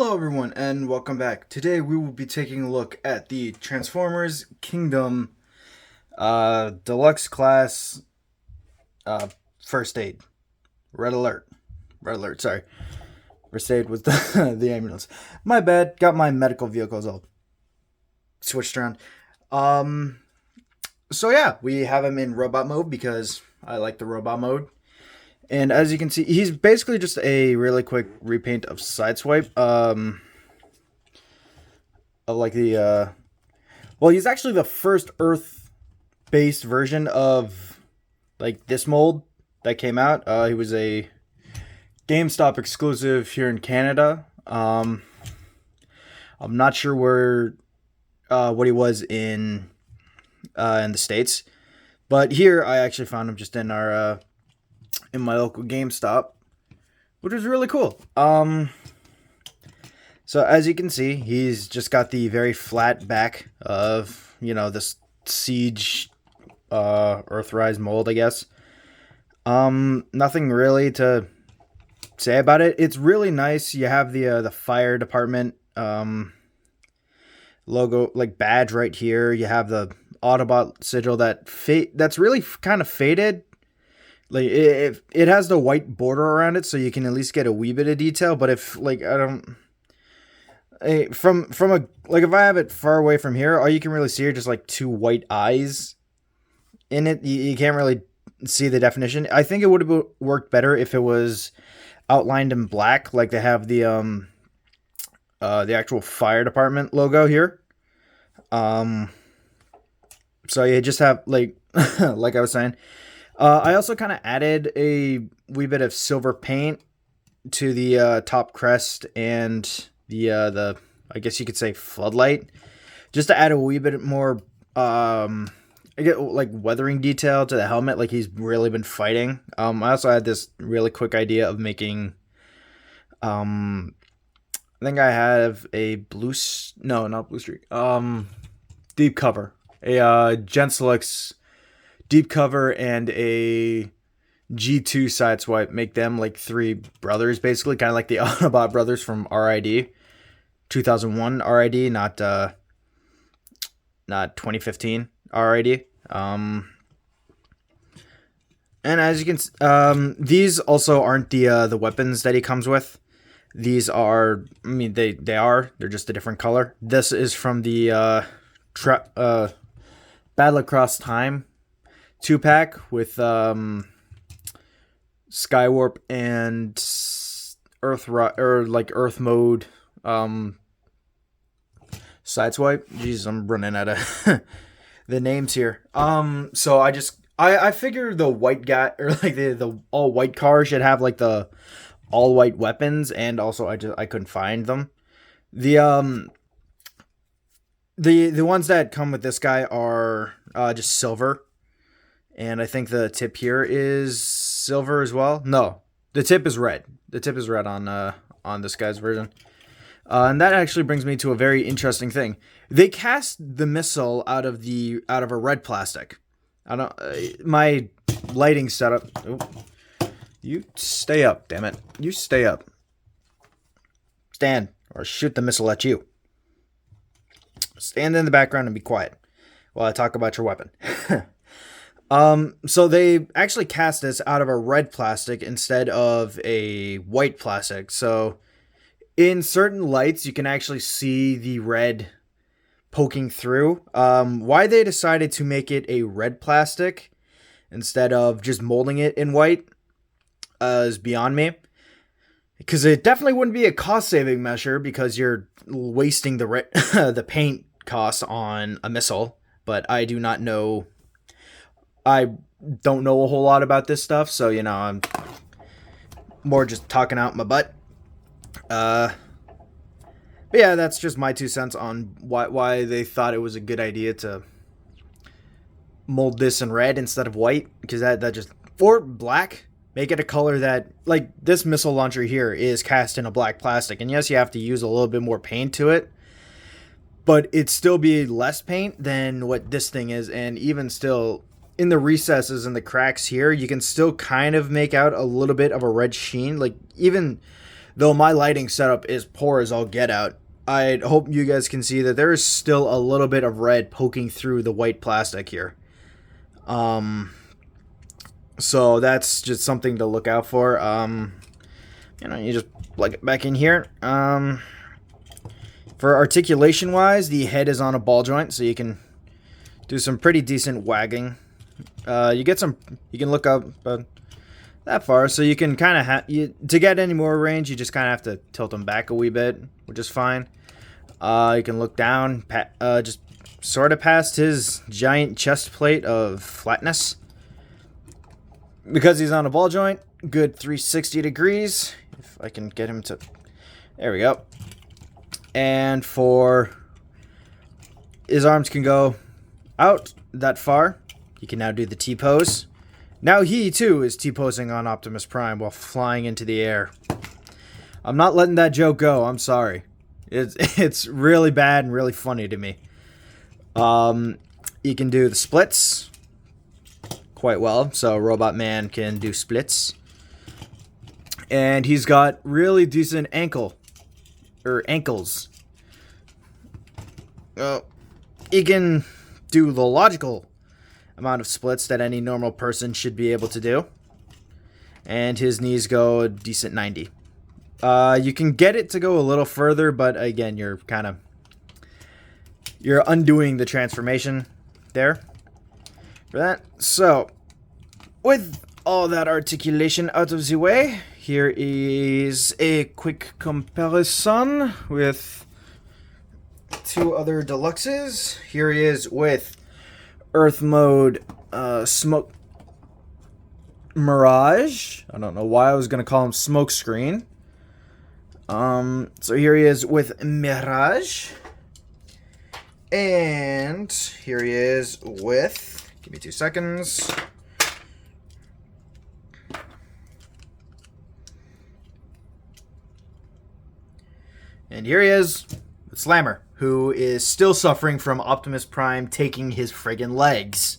Hello everyone and welcome back. Today we will be taking a look at the Transformers Kingdom Deluxe Class First Aid. Red Alert. Red Alert, sorry. First Aid was the, the ambulance. My bad, got my medical vehicles all switched around. So yeah, we have him in robot mode because I like the robot mode. And as you can see, he's basically just a really quick repaint of Sideswipe. Of like the, well, he's actually the first Earth-based version of, like, this mold that came out. He was a GameStop exclusive here in Canada. I'm not sure where, what he was in the States. But here, I actually found him just in our, in my local GameStop, which was really cool. So as you can see, he's just got the very flat back of, you know, this Siege Earthrise mold, I guess. Nothing really to say about it. It's really nice. You have the fire department logo, like, badge right here. You have the Autobot sigil that's really kind of faded. Like, it has the white border around it, so you can at least get a wee bit of detail. But if, like, I don't, from a, like, if I have it far away from here, all you can really see are just like two white eyes in it. You can't really see the definition. I think it would have worked better if it was outlined in black, like they have the actual fire department logo here. So you just have, like, like I was saying. I also kind of added a wee bit of silver paint to the top crest and the I guess you could say floodlight, just to add a wee bit more I get, like, weathering detail to the helmet, like he's really been fighting. I also had this really quick idea of making I think I have a not blue streak, deep cover, a Genselix deep cover and a G2 Sideswipe, make them like three brothers, basically, kind of like the Autobot brothers from RID, 2001 RID, not 2015 RID. And as you can, these also aren't the weapons that he comes with. These are, I mean, they're just a different color. This is from the Battle Across Time 2-pack with Skywarp and Earth mode Sideswipe. Jeez, I'm running out of the names here. So I figure the white guy, or like the all white car, should have like the all white weapons, and also I couldn't find them. The ones that come with this guy are just silver. And I think the tip here is silver as well. No, the tip is red. The tip is red on this guy's version. And that actually brings me to a very interesting thing. They cast the missile out of a red plastic. I don't. My lighting setup. Oh, you stay up, damn it! You stay up. Stand, or shoot the missile at you. Stand in the background and be quiet while I talk about your weapon. So they actually cast this out of a red plastic instead of a white plastic. So in certain lights, you can actually see the red poking through. Why they decided to make it a red plastic instead of just molding it in white is beyond me. Because it definitely wouldn't be a cost-saving measure, because you're wasting the paint costs on a missile. But I do not know. I don't know a whole lot about this stuff, so, you know, I'm more just talking out my butt. But yeah, that's just my 2 cents on why they thought it was a good idea to mold this in red instead of white, because that just, or black. Make it a color that, like, this missile launcher here is cast in a black plastic, and yes, you have to use a little bit more paint to it, but it'd still be less paint than what this thing is, and even still, in the recesses and the cracks here, you can still kind of make out a little bit of a red sheen. Like, even though my lighting setup is poor as all get out, I hope you guys can see that there is still a little bit of red poking through the white plastic here. So that's just something to look out for. You just plug it back in here. For articulation wise, the head is on a ball joint, so you can do some pretty decent wagging. You can look up that far, so you can kind of to get any more range, you just kind of have to tilt them back a wee bit, which is fine. You can look down, just sort of past his giant chest plate of flatness. Because he's on a ball joint, good 360 degrees. If I can get him to... There we go. And for... His arms can go out that far. He can now do the T-pose. Now he, too, is T-posing on Optimus Prime while flying into the air. I'm not letting that joke go. I'm sorry. It's really bad and really funny to me. He can do the splits quite well. So Robot Man can do splits. And he's got really decent ankles. He can do the logical amount of splits that any normal person should be able to do. And his knees go a decent 90. You can get it to go a little further, but again, you're undoing the transformation there for that. So, with all that articulation out of the way, here is a quick comparison with two other deluxes. Here he is with Earth mode, Smoke Mirage. I don't know why I was going to call him Smoke Screen. So here he is with Mirage. And here he is with... Give me 2 seconds. And here he is with Slammer, who is still suffering from Optimus Prime taking his friggin' legs.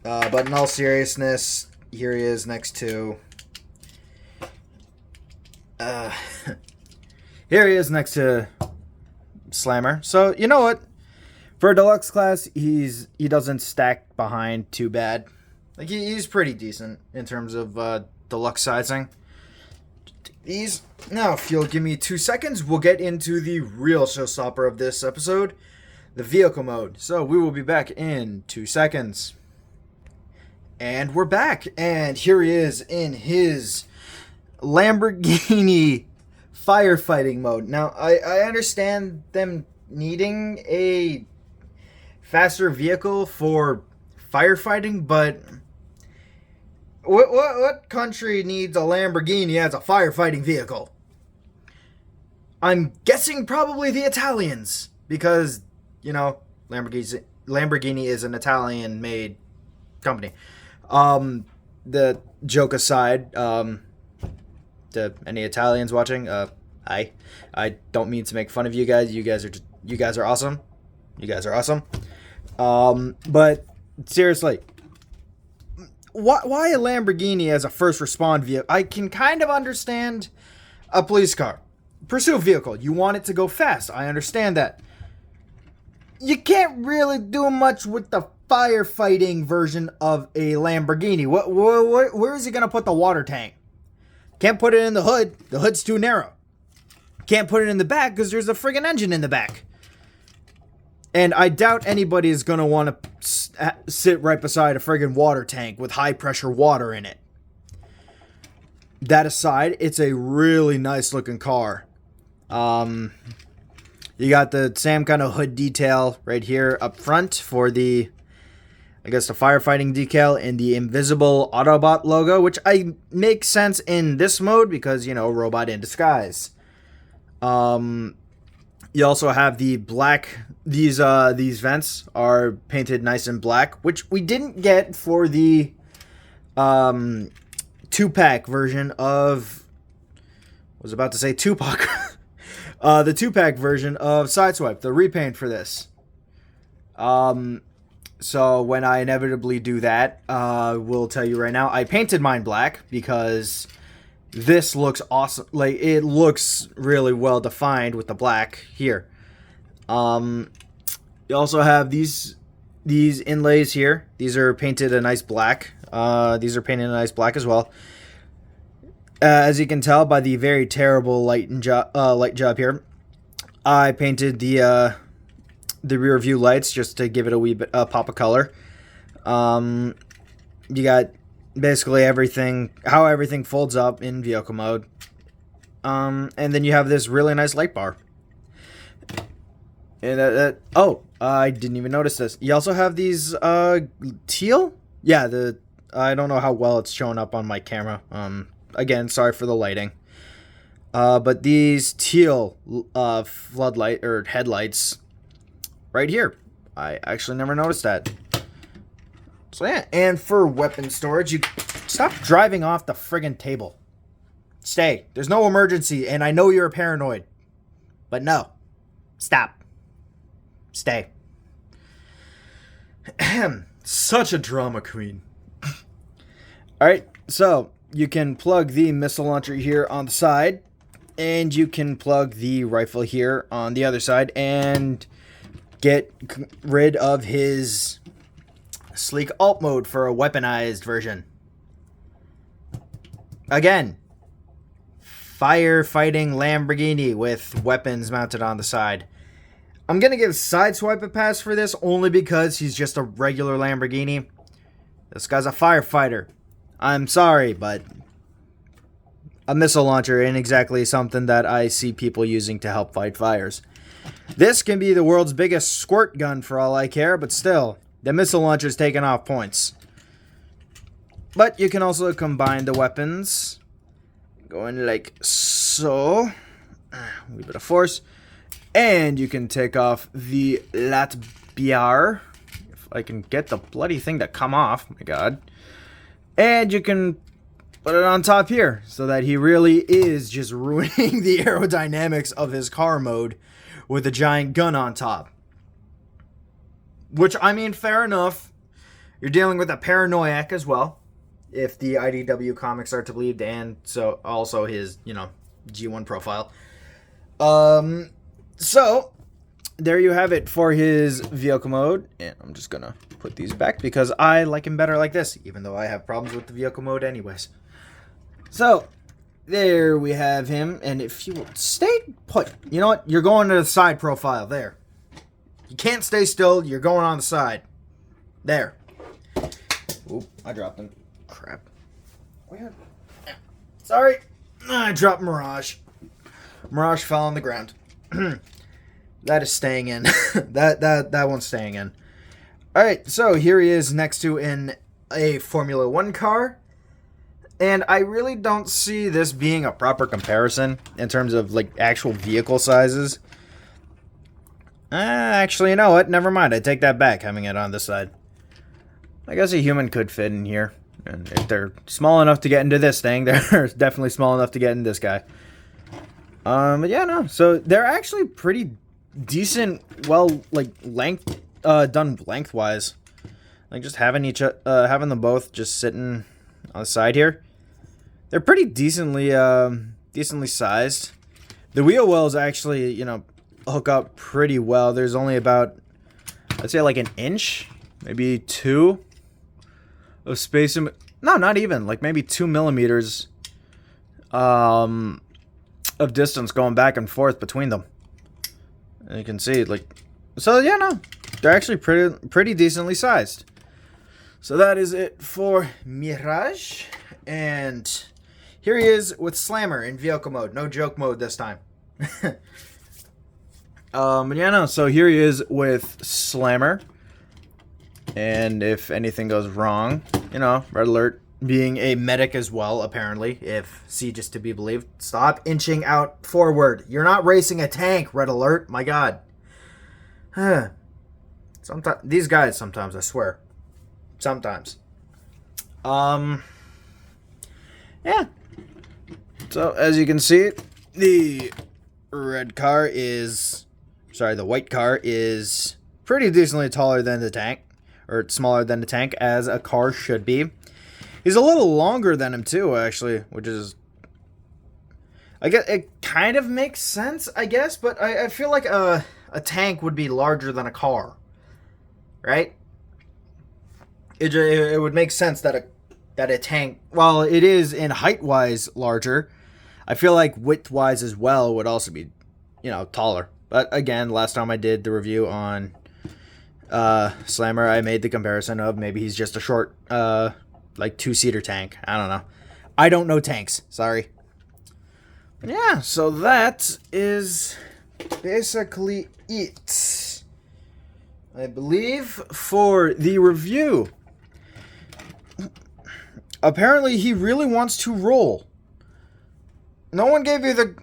But in all seriousness, here he is next to... here he is next to Slammer. So, you know what? For a deluxe class, he doesn't stack behind too bad. Like, he's pretty decent in terms of deluxe sizing. These. Now, if you'll give me 2 seconds, we'll get into the real showstopper of this episode, the vehicle mode. So, we will be back in 2 seconds. And we're back. And here he is in his Lamborghini firefighting mode. Now, I understand them needing a faster vehicle for firefighting, but what country needs a Lamborghini as a firefighting vehicle? I'm guessing probably the Italians, because, you know, Lamborghini is an Italian-made company. The joke aside, to any Italians watching, I don't mean to make fun of you guys. You guys are awesome. You guys are awesome. But seriously, why a Lamborghini as a first respond vehicle? I can kind of understand a police car, pursuit vehicle. You want it to go fast. I understand that. You can't really do much with the firefighting version of a Lamborghini. Where is he gonna put the water tank? Can't put it in the hood. The hood's too narrow. Can't put it in the back because there's a friggin' engine in the back. And I doubt anybody is going to want to sit right beside a friggin' water tank with high pressure water in it. That aside, it's a really nice looking car. You got the same kind of hood detail right here up front for the, I guess, the firefighting decal and the invisible Autobot logo, which makes sense in this mode because, you know, robot in disguise. You also have the black, these vents are painted nice and black, which we didn't get for the 2-pack version of, I was about to say Tupac, the 2-pack version of Sideswipe, the repaint for this. So when I inevitably do that, we'll tell you right now, I painted mine black because This looks awesome. Like, it looks really well defined with the black here. You also have these inlays here. These are painted a nice black. These are painted a nice black as well. As you can tell by the very terrible light job here, I painted the rear view lights just to give it a wee bit pop of color. You got basically everything, how everything folds up in vehicle mode. And then you have this really nice light bar. And I didn't even notice this. You also have these teal? Yeah, I don't know how well it's showing up on my camera. Again, sorry for the lighting. But these teal floodlight or headlights right here. I actually never noticed that. So yeah, and for weapon storage, you stop driving off the friggin' table. Stay. There's no emergency, and I know you're paranoid. But no. Stop. Stay. Such a drama queen. Alright, so you can plug the missile launcher here on the side, and you can plug the rifle here on the other side, and get rid of his sleek alt mode for a weaponized version. Again, firefighting Lamborghini with weapons mounted on the side. I'm going to give Sideswipe a pass for this only because he's just a regular Lamborghini. This guy's a firefighter. I'm sorry, but a missile launcher ain't exactly something that I see people using to help fight fires. This can be the world's biggest squirt gun for all I care, but still, the missile launcher's taking off points. But you can also combine the weapons. Going like so. A little bit of force. And you can take off the Latbiar. If I can get the bloody thing to come off. My god. And you can put it on top here. So that he really is just ruining the aerodynamics of his car mode with a giant gun on top. Which, I mean, fair enough. You're dealing with a paranoiac as well. If the IDW comics are to believe, and so also his, G1 profile. So, there you have it for his vehicle mode. And I'm just going to put these back because I like him better like this. Even though I have problems with the vehicle mode anyways. So, there we have him. And if you stay put, you know what? You're going to the side profile there. You can't stay still. You're going on the side. There. Oop, I dropped him. Crap. Weird. Sorry. I dropped Mirage. Mirage fell on the ground. That is staying in. that one's staying in. Alright, so here he is next to a Formula 1 car. And I really don't see this being a proper comparison in terms of like actual vehicle sizes. Actually, you know what? Never mind. I take that back, having it on this side. I guess a human could fit in here. And if they're small enough to get into this thing, they're definitely small enough to get in this guy. But yeah, no. So they're actually pretty decent, well, like, done lengthwise. Like, just having them both just sitting on the side here. They're pretty decently sized. The wheel wells actually, hook up pretty well. There's only about, I'd say like an inch, maybe 2 of space. No, not even, like maybe 2 millimeters of distance going back and forth between them. And you can see, like, so yeah, no, they're actually pretty decently sized. So that is it for Mirage. And here he is with Slammer in vehicle mode. No joke mode this time. But yeah, no, so here he is with Slammer. And if anything goes wrong, red alert. Being a medic as well, apparently, if Siege is to be believed. Stop inching out forward. You're not racing a tank, red alert. My god. Sometimes these guys, I swear. Sometimes. Yeah. So, as you can see, the white car is pretty decently taller than the tank. Or smaller than the tank, as a car should be. He's a little longer than him, too, actually, which is I guess it kind of makes sense, I guess, but I feel like a tank would be larger than a car, right? It would make sense that a tank, while it is in height wise larger, I feel like width wise as well would also be, taller. But again, last time I did the review on Slammer, I made the comparison of maybe he's just a short, like 2-seater tank. I don't know. I don't know tanks. Sorry. Yeah, so that is basically it, I believe, for the review. Apparently, he really wants to roll. No one gave you the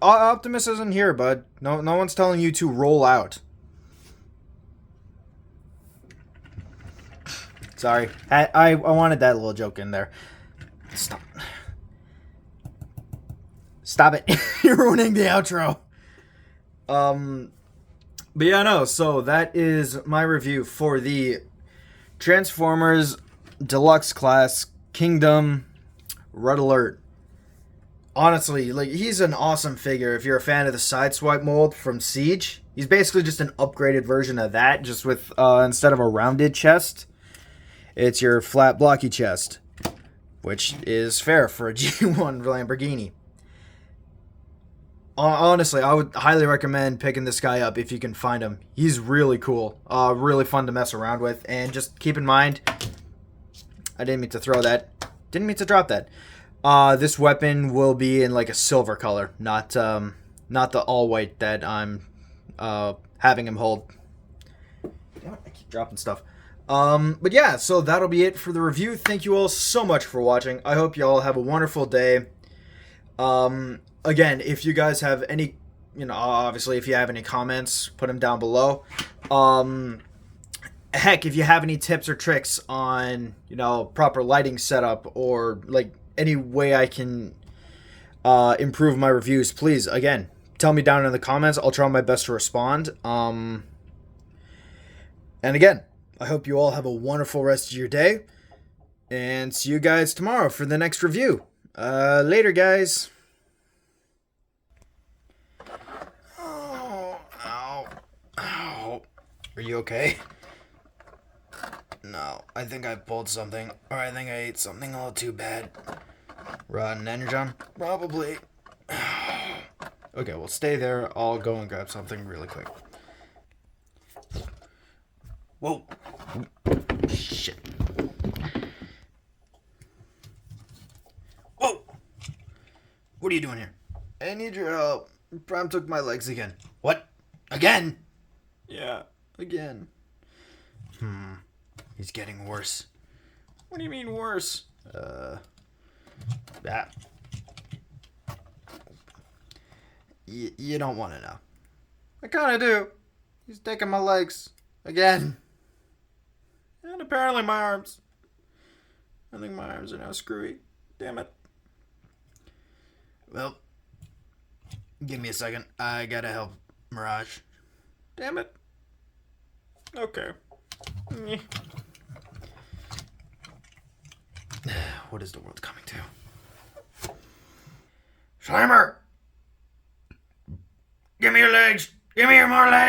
Optimus isn't here, bud. No one's telling you to roll out. Sorry, I wanted that little joke in there. Stop it! You're ruining the outro. But yeah, no. So that is my review for the Transformers Deluxe Class Kingdom Red Alert. Honestly, like, he's an awesome figure. If you're a fan of the Sideswipe mold from Siege, he's basically just an upgraded version of that, just with instead of a rounded chest, it's your flat blocky chest, which is fair for a G1 Lamborghini. Honestly, I would highly recommend picking this guy up if you can find him. He's really cool, really fun to mess around with, and just keep in mind, I didn't mean to throw that, didn't mean to drop that. This weapon will be in like a silver color, not the all white that I'm having him hold. Damn it, I keep dropping stuff. But yeah, so that'll be it for the review. Thank you all so much for watching. I hope you all have a wonderful day. Again, if you guys have any, obviously if you have any comments, put them down below. Heck, if you have any tips or tricks on, proper lighting setup, or like any way I can improve my reviews, please, again, tell me down in the comments. I'll try my best to respond. And again, I hope you all have a wonderful rest of your day, and see you guys tomorrow for the next review. Later, guys. Ow. Are you okay? No, I think I pulled something, or I think I ate something a little too bad. Rotten Energon? Probably. Okay, well, stay there. I'll go and grab something really quick. Whoa. Shit. Whoa! What are you doing here? I need your help. Prime took my legs again. What? Again? Yeah, again. He's getting worse. What do you mean worse? That. You don't want to know. I kind of do. He's taking my legs. Again. And apparently my arms. I think my arms are now screwy. Damn it. Well, give me a second. I gotta help Mirage. Damn it. Okay. What is the world coming to? Slimer! Give me your legs! Give me your more legs!